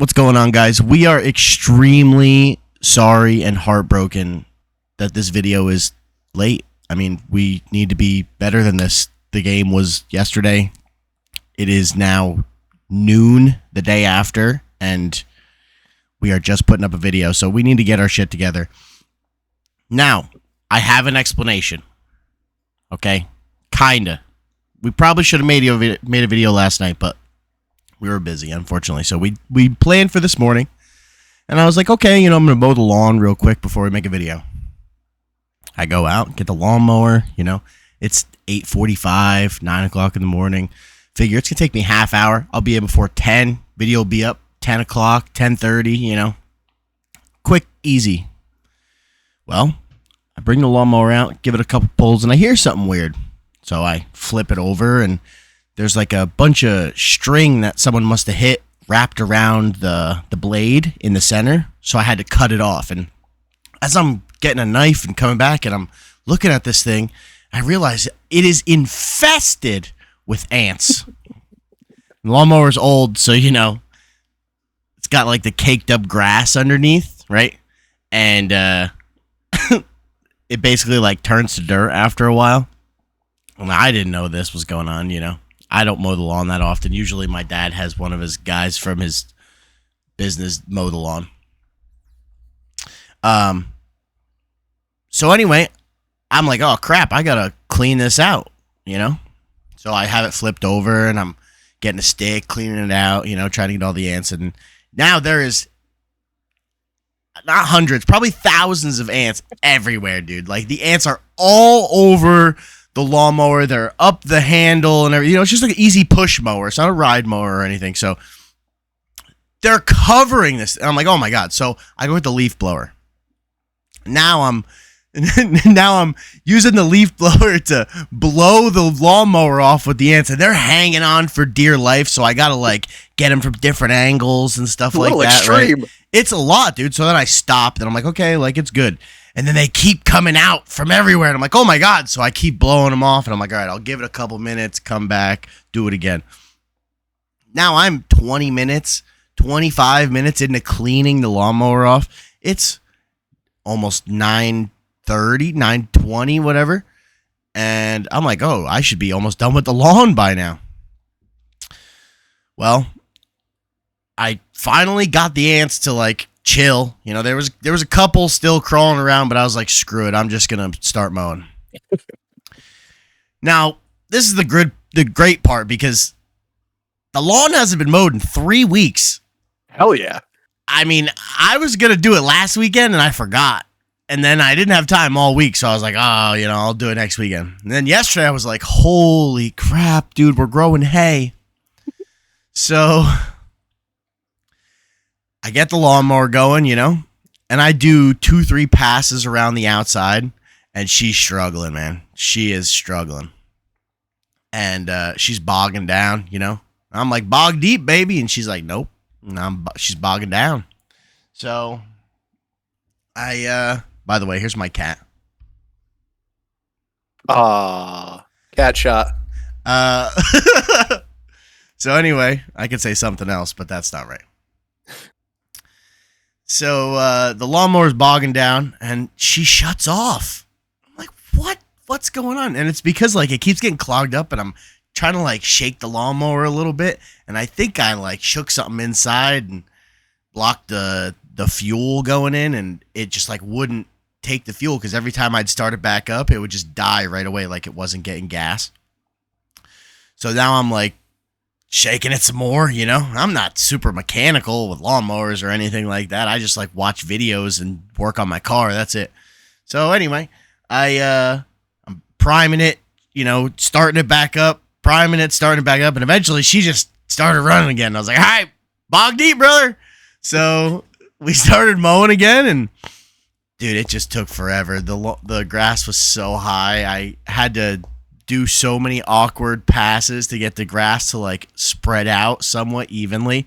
What's going on, guys? We are extremely sorry and heartbroken that this video is late. I mean, we need to be better than this. The game was yesterday. It is now noon the day after, and we are just putting up a video, so we need to get our shit together. Now, I have an explanation. Okay? Kinda. We probably should have made a video last night, but we were busy, unfortunately. So we planned for this morning, and I was like, okay, I'm going to mow the lawn real quick before we make a video. I go out, get the lawnmower, it's 8:45, 9 o'clock in the morning. Figure it's going to take me half hour. I'll be in before 10. Video will be up 10 o'clock, 10:30, Quick, easy. Well, I bring the lawnmower out, give it a couple pulls, and I hear something weird. So I flip it over, and there's like a bunch of string that someone must have hit wrapped around the blade in the center. So I had to cut it off. And as I'm getting a knife and coming back and I'm looking at this thing, I realize it is infested with ants. The lawnmower's old, so it's got like the caked up grass underneath, right? And it basically like turns to dirt after a while. And I didn't know this was going on, I don't mow the lawn that often. Usually my dad has one of his guys from his business mow the lawn. So anyway, I'm like, oh crap, I gotta clean this out, So I have it flipped over and I'm getting a stick, cleaning it out, trying to get all the ants. And now there is not hundreds, probably thousands of ants everywhere, dude. Like the ants are all over the lawnmower. They're up the handle and everything. It's just like an easy push mower. It's not a ride mower or anything. So they're covering this. And I'm like, oh my God. So I go with the leaf blower. Now I'm using the leaf blower to blow the lawnmower off with the ants, and they're hanging on for dear life. So I gotta like get them from different angles and stuff like that. Extreme. Right? It's a lot, dude. So then I stopped and I'm like, okay, like it's good. And then they keep coming out from everywhere. And I'm like, oh my God. So I keep blowing them off. And I'm like, all right, I'll give it a couple minutes, come back, do it again. Now I'm 20 minutes, 25 minutes into cleaning the lawnmower off. It's almost 9:30, 9:20, whatever. And I'm like, oh, I should be almost done with the lawn by now. Well, I finally got the ants to like chill. There was a couple still crawling around, but I was like, screw it, I'm just gonna start mowing. Now, this is the great part, because the lawn hasn't been mowed in 3 weeks. Hell yeah. I mean, I was gonna do it last weekend and I forgot. And then I didn't have time all week, so I was like, oh, I'll do it next weekend. And then yesterday I was like, holy crap, dude, we're growing hay. So I get the lawnmower going, and I do 2-3 passes around the outside, and she's struggling, man. She is struggling. And she's bogging down, I'm like, bog deep, baby. And she's like, nope. And she's bogging down. So by the way, here's my cat. Cat shot. So anyway, I could say something else, but that's not right. So the lawnmower's bogging down, and she shuts off. I'm like, what's going on? And it's because like it keeps getting clogged up, and I'm trying to like shake the lawnmower a little bit, and I think I like shook something inside and blocked the fuel going in, and it just like wouldn't take the fuel, because every time I'd start it back up, it would just die right away, like it wasn't getting gas. So now I'm like shaking it some more, I'm not super mechanical with lawnmowers or anything like that. I just like watch videos and work on my car. That's it. So anyway, I'm priming it, starting it back up, starting it back up. And eventually she just started running again. I was like, all right, bog deep, brother. So we started mowing again, and dude, it just took forever. The grass was so high. I had to do so many awkward passes to get the grass to like spread out somewhat evenly,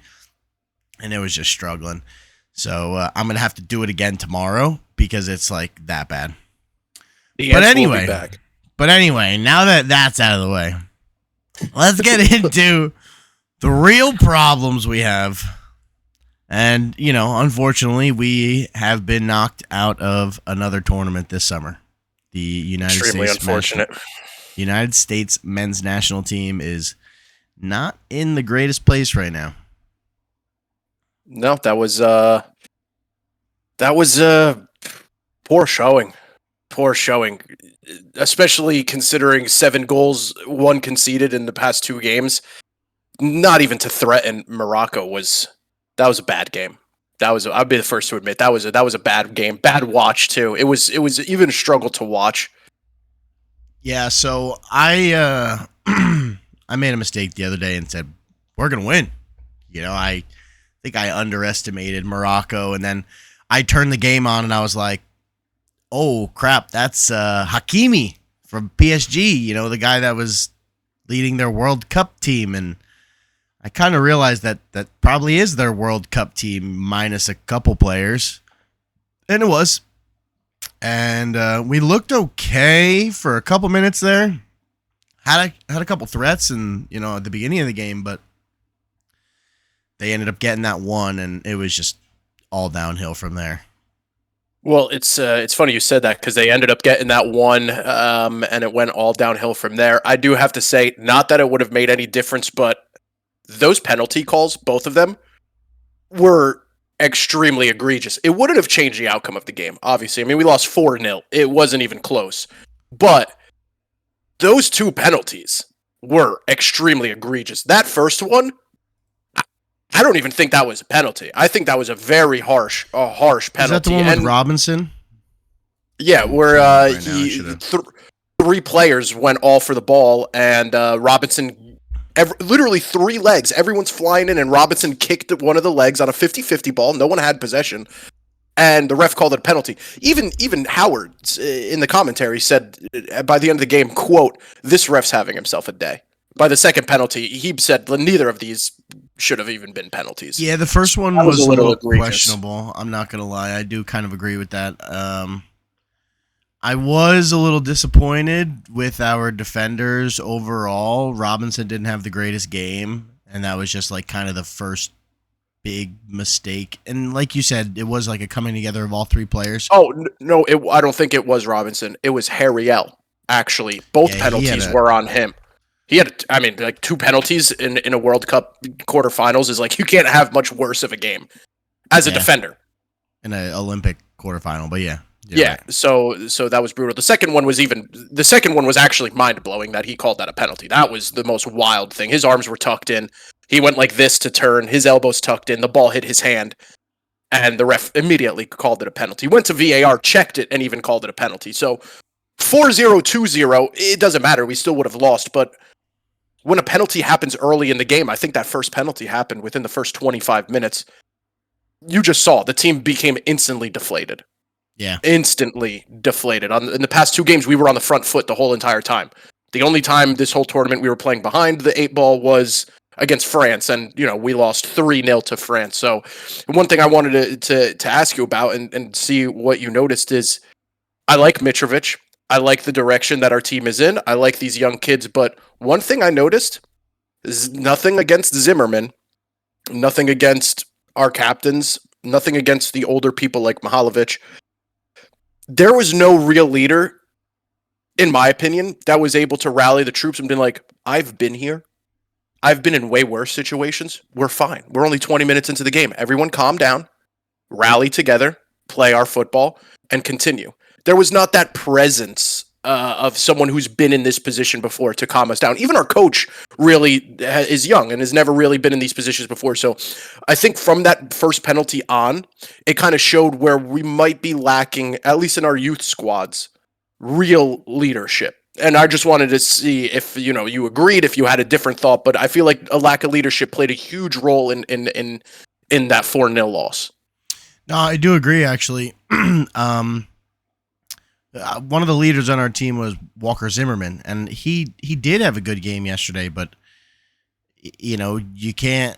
and it was just struggling. So I'm gonna have to do it again tomorrow because it's like that bad. But anyway, now that that's out of the way, let's get into the real problems we have. And, unfortunately, we have been knocked out of another tournament this summer. The Extremely unfortunate. United States men's national team is not in the greatest place right now. No, that was poor showing. Poor showing, especially considering 7 goals, 1 conceded in the past 2 games. Not even to threaten Morocco that was a bad game. I'd be the first to admit that was a bad game, bad watch too. It was even a struggle to watch. Yeah, so I I made a mistake the other day and said we're gonna win. I think I underestimated Morocco, and then I turned the game on and I was like, oh crap, that's Hakimi from PSG. The guy that was leading their World Cup team, and I kind of realized that probably is their World Cup team minus a couple players, and it was. And we looked okay for a couple minutes there. Had a couple threats, and at the beginning of the game, but they ended up getting that one, and it was just all downhill from there. Well, it's funny you said that because they ended up getting that one, and it went all downhill from there. I do have to say, not that it would have made any difference, but those penalty calls, both of them, were extremely egregious. It wouldn't have changed the outcome of the game, obviously. I mean, we lost 4-0. It wasn't even close. But those 2 penalties were extremely egregious. That first one, I don't even think that was a penalty. I think that was a very harsh penalty. Is that the one with Robinson? Yeah, where 3 players went all for the ball, and Robinson... literally 3 legs. Everyone's flying in, and Robinson kicked one of the legs on a 50-50 ball. No one had possession, and the ref called it a penalty. Even Howard in the commentary said by the end of the game, quote, "This ref's having himself a day." By the second penalty, he said neither of these should have even been penalties. Yeah, the first one was a little questionable. I'm not going to lie. I do kind of agree with that. I was a little disappointed with our defenders overall. Robinson didn't have the greatest game, and that was just like kind of the first big mistake. And like you said, it was like a coming together of all 3 players. Oh, no, I don't think it was Robinson. It was Harriel, actually. Both penalties were on him. He had, 2 penalties in a World Cup quarterfinals is like, you can't have much worse of a game as a defender. In an Olympic quarterfinal, but yeah. Yeah, right. So that was brutal. The second one was actually mind-blowing that he called that a penalty. That was the most wild thing. His arms were tucked in. He went like this to turn. His elbows tucked in. The ball hit his hand. And the ref immediately called it a penalty. Went to VAR, checked it, and even called it a penalty. So 4-0, 2-0, it doesn't matter. We still would have lost. But when a penalty happens early in the game, I think that first penalty happened within the first 25 minutes. You just saw the team became instantly deflated. Yeah. Instantly deflated. In the past 2 games, we were on the front foot the whole entire time. The only time this whole tournament we were playing behind the 8 ball was against France, and we lost 3-0 to France. So one thing I wanted to ask you about and see what you noticed is I like Mitrovic. I like the direction that our team is in. I like these young kids, but one thing I noticed is nothing against Zimmerman, nothing against our captains, nothing against the older people like Mihalovic. There was no real leader, in my opinion, that was able to rally the troops and been like, I've been here. I've been in way worse situations. We're fine. We're only 20 minutes into the game. Everyone calm down, rally together, play our football, and continue. There was not that presence of someone who's been in this position before to calm us down. Even our coach really is young and has never really been in these positions before. So I think from that first penalty on, it kind of showed where we might be lacking, at least in our youth squads, real leadership. And I just wanted to see if you agreed, if you had a different thought. But I feel like a lack of leadership played a huge role in that 4-0 loss. No, I do agree, actually. One of the leaders on our team was Walker Zimmerman, and he did have a good game yesterday, but you can't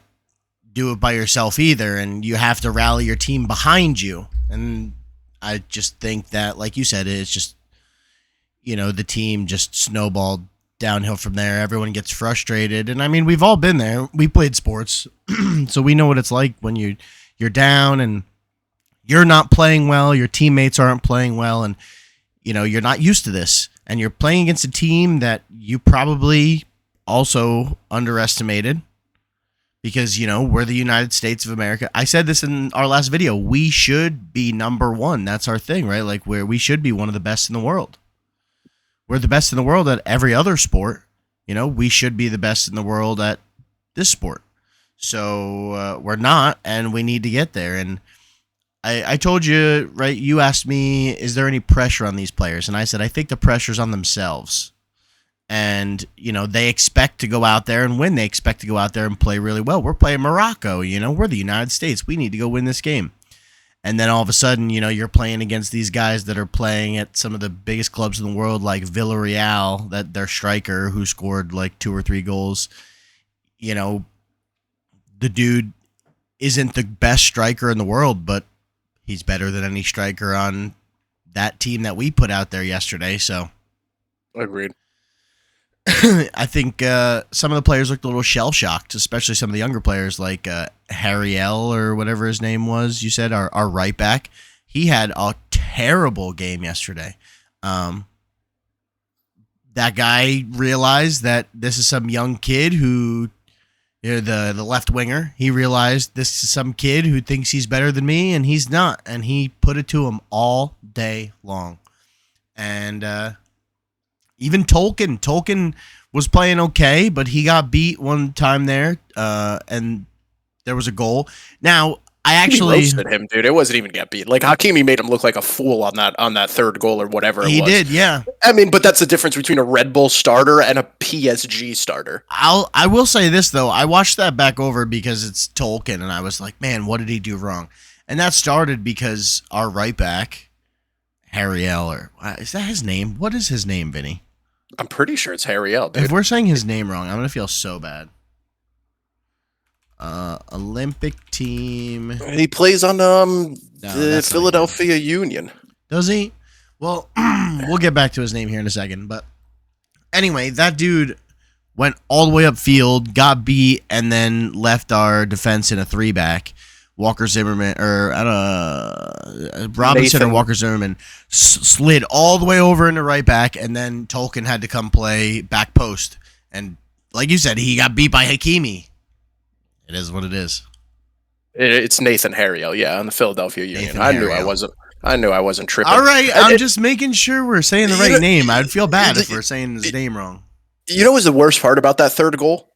do it by yourself either, and you have to rally your team behind you. And I just think that, like you said, it's just the team just snowballed downhill from there. Everyone gets frustrated, and I mean, we've all been there. We played sports, so we know what it's like when you you're down and you're not playing well, your teammates aren't playing well, and you're not used to this, and you're playing against a team that you probably also underestimated because we're the United States of America. I said this in our last video. We should be number one. That's our thing, right? Like we should be one of the best in the world. We're the best in the world at every other sport. We should be the best in the world at this sport. So we're not, and we need to get there. And I told you, right? You asked me, is there any pressure on these players? And I said, I think the pressure's on themselves. And, they expect to go out there and win. They expect to go out there and play really well. We're playing Morocco, we're the United States. We need to go win this game. And then all of a sudden, you're playing against these guys that are playing at some of the biggest clubs in the world, like Villarreal, that their striker who scored like 2 or 3 goals. The dude isn't the best striker in the world, but he's better than any striker on that team that we put out there yesterday. So, agreed. I think some of the players looked a little shell-shocked, especially some of the younger players like Harry L. or whatever his name was, you said, our right back. He had a terrible game yesterday. That guy realized that this is some young kid who, the left winger, he realized this is some kid who thinks he's better than me, and he's not. And he put it to him all day long. And even Tolkien was playing okay, but he got beat one time there, and there was a goal. Now, I actually roasted him, dude. It wasn't even get beat. Like Hakimi made him look like a fool on that third goal or whatever it was. He did, yeah. I mean, but that's the difference between a Red Bull starter and a PSG starter. I will say this though. I watched that back over because it's Tolkien, and I was like, man, what did he do wrong? And that started because our right back, Harry L. or is that his name? What is his name, Vinny? I'm pretty sure it's Harry L. Dude. If we're saying his name wrong, I'm gonna feel so bad. Olympic team. He plays on the Philadelphia Union. Does he? Well, we'll get back to his name here in a second. But anyway, that dude went all the way upfield, got beat, and then left our defense in a 3-back. Walker Zimmerman, or Robinson Nathan. or Walker Zimmerman slid all the way over into right back, and then Tolkien had to come play back post. And like you said, he got beat by Hakimi. It is what it is. It's Nathan Harriel, yeah, on the Philadelphia Union. I knew I wasn't tripping. All right, I'm just making sure we're saying the right name. I'd feel bad if we're saying his name wrong. You know what was the worst part about that third goal?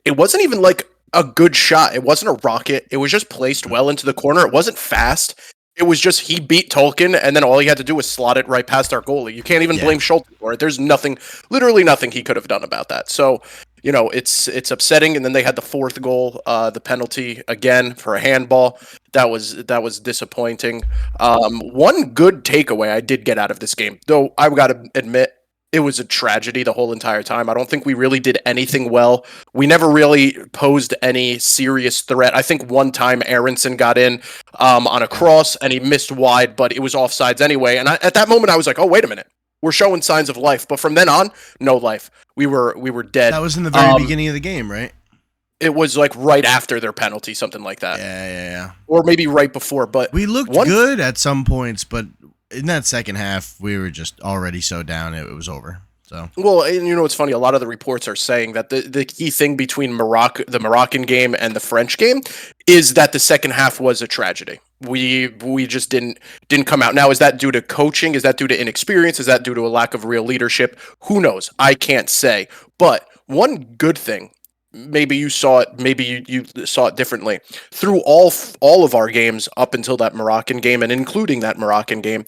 It wasn't even like a good shot. It wasn't a rocket. It was just placed well into the corner. It wasn't fast. It was just he beat Tolkien, and then all he had to do was slot it right past our goalie. You can't even blame Schulte for it. There's literally nothing he could have done about that. So, it's upsetting. And then they had the fourth goal, the penalty again for a handball. That was disappointing. One good takeaway I did get out of this game, though I got to admit, it was a tragedy the whole entire time. I don't think we really did anything well. We never really posed any serious threat. I think one time Aronson got in on a cross and he missed wide, but it was offsides anyway. And at that moment, I was like, oh, wait a minute. We're showing signs of life. But from then on, no life. We were dead. That was in the very beginning of the game, right? It was like right after their penalty, something like that. Yeah. Or maybe right before. But we looked good at some points, but in that second half, we were just already so down, it was over. So well, and what's funny? A lot of the reports are saying that the key thing between the Moroccan game and the French game is that the second half was a tragedy. We just didn't come out. Now, is that due to coaching? Is that due to inexperience? Is that due to a lack of real leadership? Who knows? I can't say. But one good thing, maybe you saw it, maybe you saw it differently. Through all of our games up until that Moroccan game, and including that Moroccan game,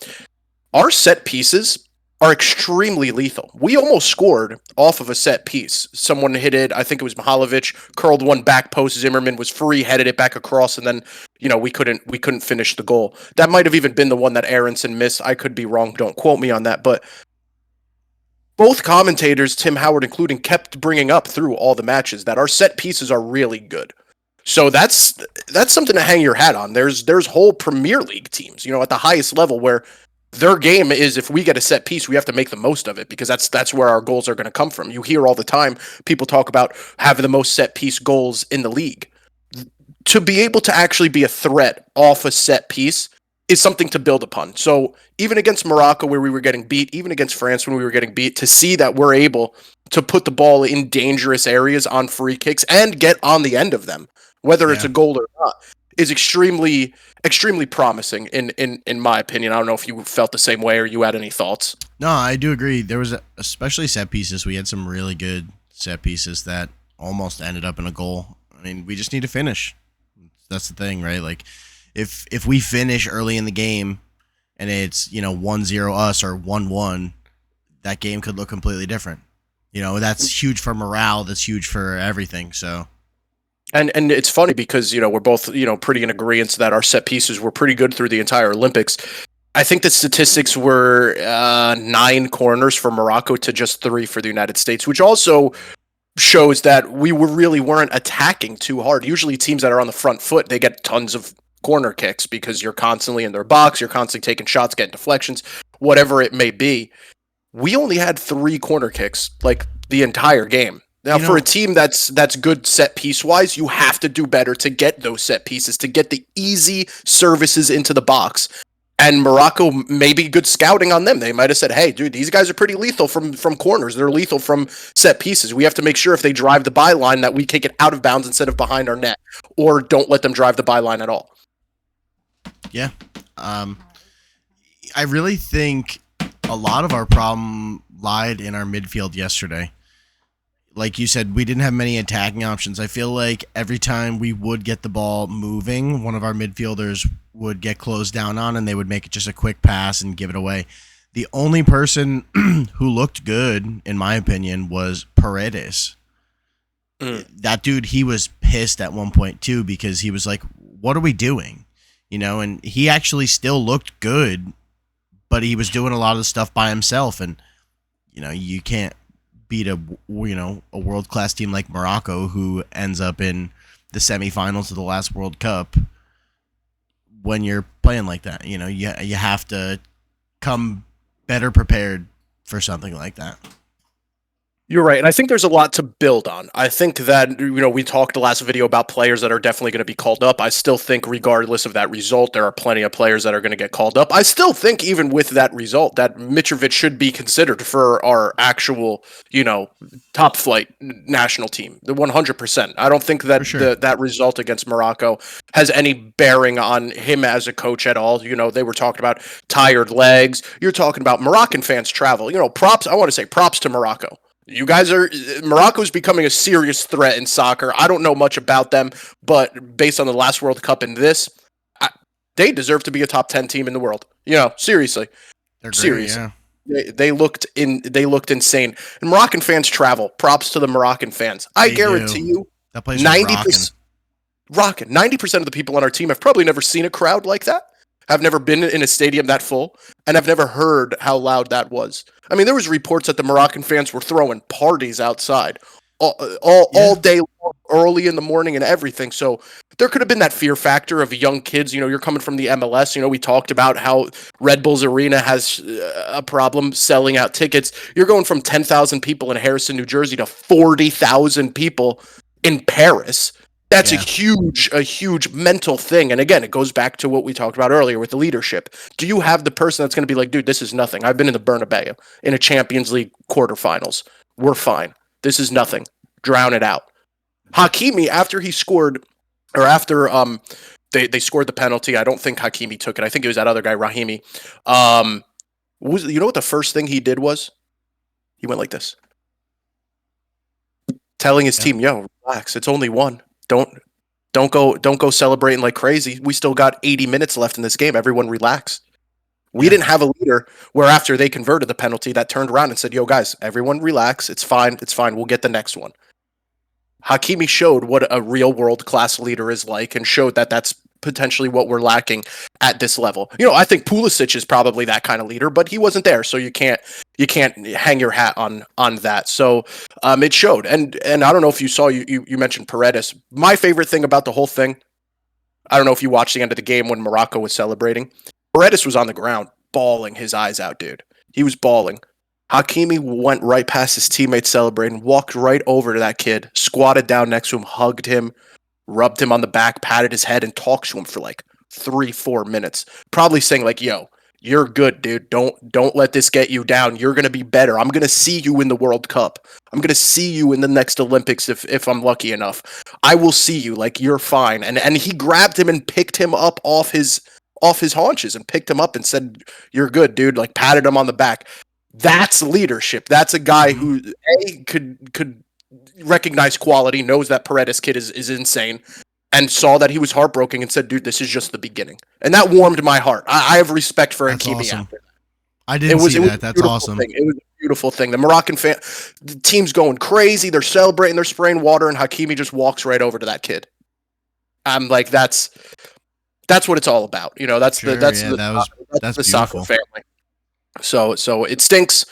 our set pieces are extremely lethal. We almost scored off of a set piece. Someone hit it, I think it was Mihalovic, curled one back post, Zimmerman was free, headed it back across, and then, we couldn't finish the goal. That might have even been the one that Aronson missed. I could be wrong, don't quote me on that, but both commentators, Tim Howard including, kept bringing up through all the matches that our set pieces are really good. So that's something to hang your hat on. There's whole Premier League teams, at the highest level where their game is, if we get a set piece, we have to make the most of it, because that's where our goals are going to come from. You hear all the time people talk about having the most set piece goals in the league. to be able to actually be a threat off a set piece is something to build upon. So even against Morocco, where we were getting beat, even against France when we were getting beat, to see that we're able to put the ball in dangerous areas on free kicks and get on the end of them, whether it's a goal or not, is extremely, extremely promising in my opinion. I don't know if you felt the same way or you had any thoughts. No, I do agree. There was especially set pieces. We had some really good set pieces that almost ended up in a goal. I mean, we just need to finish. That's the thing, right? Like, if we finish early in the game and it's 1-0 us or 1-1, that game could look completely different. That's huge for morale. That's huge for everything. So. And it's funny because we're both pretty in agreement that our set pieces were pretty good through the entire Olympics. I think the statistics were 9 corners for Morocco to just 3 for the United States, which also shows that we really weren't attacking too hard. Usually teams that are on the front foot, they get tons of corner kicks because you're constantly in their box, you're constantly taking shots, getting deflections, whatever it may be. We only had 3 corner kicks like the entire game. Now, for a team that's good set piece wise, you have to do better to get those set pieces, to get the easy services into the box. And Morocco, maybe good scouting on them. They might have said, hey, dude, these guys are pretty lethal from corners. They're lethal from set pieces. We have to make sure if they drive the byline that we kick it out of bounds instead of behind our net, or don't let them drive the byline at all. Yeah. I really think a lot of our problem lied in our midfield yesterday. Like you said, we didn't have many attacking options. I feel like every time we would get the ball moving, one of our midfielders would get closed down on and they would make it just a quick pass and give it away. The only person who looked good, in my opinion, was Paredes. That dude, he was pissed at one point too because he was like, what are we doing? And he actually still looked good, but he was doing a lot of the stuff by himself. And, you can't beat a world-class team like Morocco who ends up in the semifinals of the last World Cup when you're playing like that. You have to come better prepared for something like that. You're right, and I think there's a lot to build on. I think that, we talked the last video about players that are definitely going to be called up. I still think regardless of that result, there are plenty of players that are going to get called up. I still think even with that result, that Mitrovic should be considered for our actual, top flight national team, the 100%. I don't think that that result against Morocco has any bearing on him as a coach at all. They were talking about tired legs. You're talking about Moroccan fans travel. Props. I want to say props to Morocco. You guys Morocco's becoming a serious threat in soccer. I don't know much about them, but based on the last World Cup and this, they deserve to be a top 10 team in the world. Seriously. They're great, seriously. Yeah. They looked insane. And Moroccan fans travel. Props to the Moroccan fans. I guarantee you, that place 90%. Rocking. 90% of the people on our team have probably never seen a crowd like that. I've never been in a stadium that full, and I've never heard how loud that was. I mean, there was reports that the Moroccan fans were throwing parties outside all day long, early in the morning and everything. So there could have been that fear factor of young kids. You're coming from the MLS. We talked about how Red Bull's Arena has a problem selling out tickets. You're going from 10,000 people in Harrison, New Jersey to 40,000 people in Paris. That's a huge mental thing. And again, it goes back to what we talked about earlier with the leadership. Do you have the person that's going to be like, dude, this is nothing. I've been in the Bernabeu in a Champions League quarterfinals. We're fine. This is nothing. Drown it out. Hakimi, after he scored, or after they scored the penalty, I don't think Hakimi took it. I think it was that other guy, Rahimi. You know what the first thing he did was? He went like this. Telling his team, yo, relax. It's only one. Don't go celebrating like crazy. We still got 80 minutes left in this game. Everyone relax. We didn't have a leader where after they converted the penalty that turned around and said, yo, guys, everyone relax. It's fine. It's fine. We'll get the next one. Hakimi showed what a real world-class leader is like and showed that that's potentially what we're lacking at this level. I think Pulisic is probably that kind of leader, but he wasn't there, so you can't hang your hat on that. So it showed. And I don't know if you saw, you mentioned Paredes. My favorite thing about the whole thing, I don't know if you watched the end of the game when Morocco was celebrating. Paredes was on the ground bawling his eyes out, dude. He was bawling. Hakimi went right past his teammates celebrating, walked right over to that kid, squatted down next to him, hugged him, rubbed him on the back, patted his head, and talked to him for like 3-4 minutes, probably saying like, "Yo, you're good, dude. Don't let this get you down. You're gonna be better. I'm gonna see you in the World Cup. I'm gonna see you in the next Olympics if I'm lucky enough. I will see you. Like, you're fine." And he grabbed him and picked him up off his haunches and picked him up and said, "You're good, dude." Like, patted him on the back. That's leadership. That's a guy who could recognize quality, knows that Paredes kid is insane, and saw that he was heartbroken and said, "Dude, this is just the beginning." And that warmed my heart. I have respect for That's Hakimi awesome. after that. I didn't see that. That's awesome. It was a beautiful thing. The Moroccan the team's going crazy. They're celebrating. They're spraying water, and Hakimi just walks right over to that kid. I'm like, that's what it's all about. You know, that's the soccer family. So it stinks.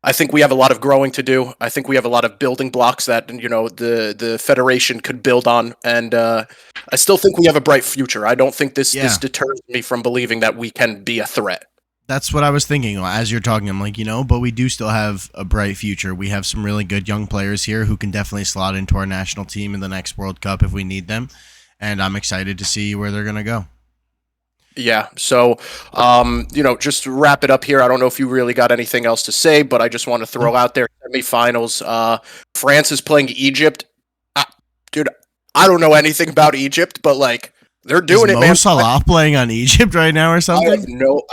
I think we have a lot of growing to do. I think we have a lot of building blocks that, you know, the federation could build on, and I still think we have a bright future. I don't think this deters me from believing that we can be a threat. That's what I was thinking as you're talking. I'm like, you know, but we do still have a bright future. We have some really good young players here who can definitely slot into our national team in the next World Cup if we need them, and I'm excited to see where they're gonna go. Yeah. So, you know, just to wrap it up here, I don't know if you really got anything else to say, but I just want to throw out there semifinals. France is playing Egypt. Dude, I don't know anything about Egypt, but like, they're doing it, man. Is Mo Salah playing on Egypt right now or something?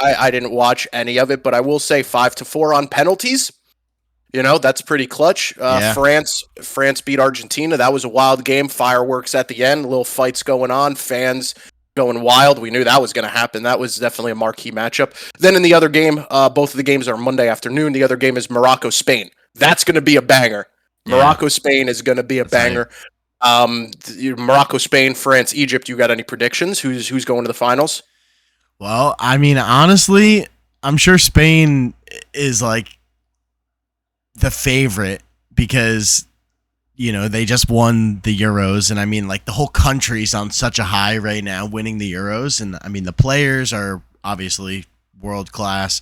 I didn't watch any of it, but I will say 5-4 on penalties. You know, that's pretty clutch. France beat Argentina. That was a wild game. Fireworks at the end. Little fights going on. Fans going wild. We knew that was going to happen. That was definitely a marquee matchup. Then in the other game, both of the games are Monday afternoon. The other game is Morocco-Spain. That's going to be a banger. Yeah. Morocco-Spain is going to be a banger. Right. Morocco-Spain, France, Egypt. You got any predictions? Who's going to the finals? Well, I mean, honestly, I'm sure Spain is like the favorite because, you know, they just won the Euros, and I mean, like, the whole country's on such a high right now winning the Euros, and I mean, the players are obviously world class.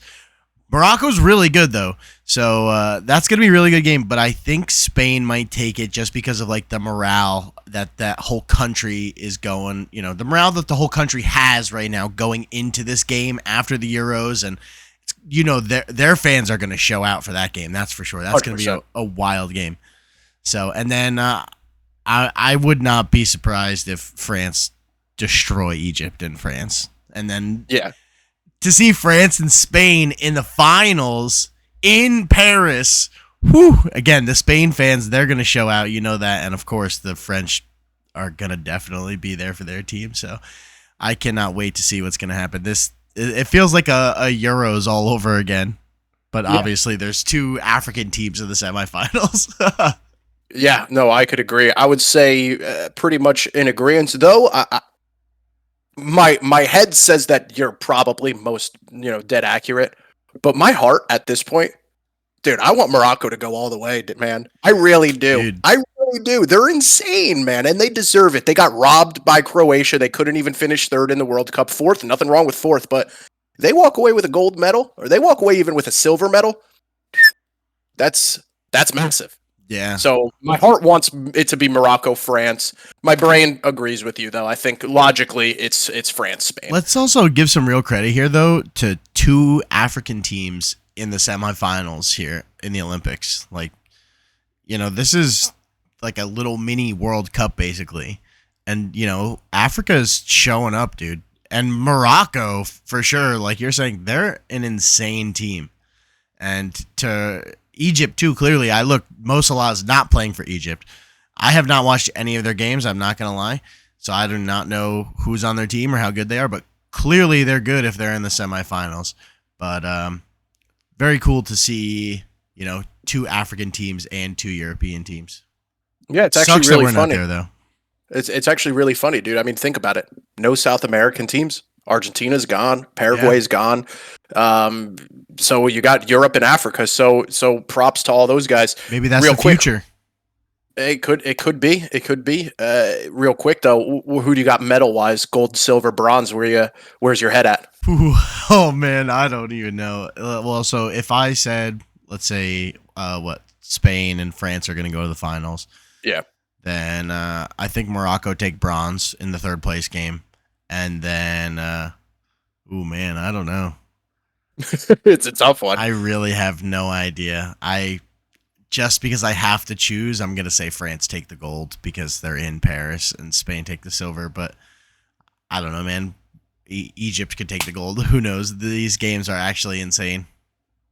Morocco's really good though, so that's gonna be a really good game. But I think Spain might take it just because of like the morale that whole country is going. You know, the morale that the whole country has right now going into this game after the Euros, and you know their fans are gonna show out for that game. That's for sure. That's 100%. Gonna be a wild game. So, and then I would not be surprised if France destroy Egypt in France, and then to see France and Spain in the finals in Paris. Whew, again, the Spain fans, they're going to show out. You know that. And, of course, the French are going to definitely be there for their team. So I cannot wait to see what's going to happen. It feels like a Euros all over again. But obviously there's two African teams in the semifinals. Yeah, no, I could agree. I would say pretty much in agreement, though. My head says that you're probably most, you know, dead accurate, but my heart at this point, dude, I want Morocco to go all the way, man. I really do. Dude. I really do. They're insane, man, and they deserve it. They got robbed by Croatia. They couldn't even finish third in the World Cup. Fourth, nothing wrong with fourth, but they walk away with a gold medal, or they walk away even with a silver medal. That's massive. Yeah. So my heart wants it to be Morocco, France. My brain agrees with you, though. I think logically it's France, Spain. Let's also give some real credit here, though, to two African teams in the semifinals here in the Olympics. Like, you know, this is like a little mini World Cup, basically. And, you know, Africa's showing up, dude. And Morocco, for sure, like you're saying, they're an insane team. And to Egypt too, clearly. Mo Salah is not playing for Egypt. I have not watched any of their games, I'm not going to lie. So I do not know who's on their team or how good they are, but clearly they're good if they're in the semifinals. But very cool to see, you know, two African teams and two European teams. Yeah, it's actually really funny. Not there, though. It's actually really funny, dude. I mean, think about it. No South American teams. Argentina's gone. Paraguay's gone. So you got Europe and Africa. So props to all those guys. Maybe that's the future. It could be. Real quick though, who do you got medal wise? Gold, silver, bronze. Where's your head at? Ooh, oh man, I don't even know. Well, so if I said, let's say, Spain and France are going to go to the finals. Yeah. Then I think Morocco take bronze in the third place game. And then, ooh, man, I don't know. It's a tough one. I really have no idea. Just because I have to choose, I'm going to say France take the gold because they're in Paris and Spain take the silver. But I don't know, man. Egypt could take the gold. Who knows? These games are actually insane.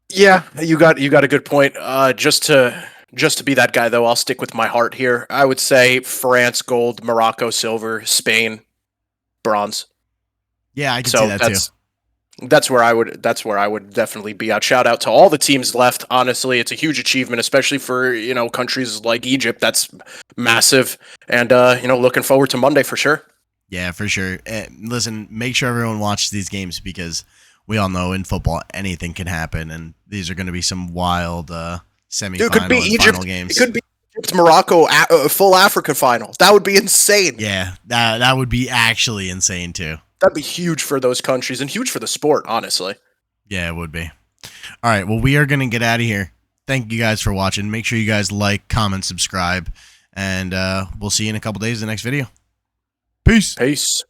Yeah, you got a good point. Just to be that guy though, I'll stick with my heart here. I would say France gold, Morocco silver, Spain bronze. Yeah, I can see So that too. that's where I would definitely be out. Shout out to all the teams left. Honestly, it's a huge achievement, especially for countries like Egypt. That's massive, and looking forward to Monday for sure. Yeah, for sure. Listen, make sure everyone watches these games because we all know in football anything can happen, and these are going to be some wild semifinal Dude, it could be and Egypt. final games. It could be Egypt, Morocco, full Africa final. That would be insane. Yeah, that would be actually insane too. That'd be huge for those countries and huge for the sport, honestly. Yeah, it would be. All right, well, we are going to get out of here. Thank you guys for watching. Make sure you guys like, comment, subscribe, and we'll see you in a couple days in the next video. Peace. Peace.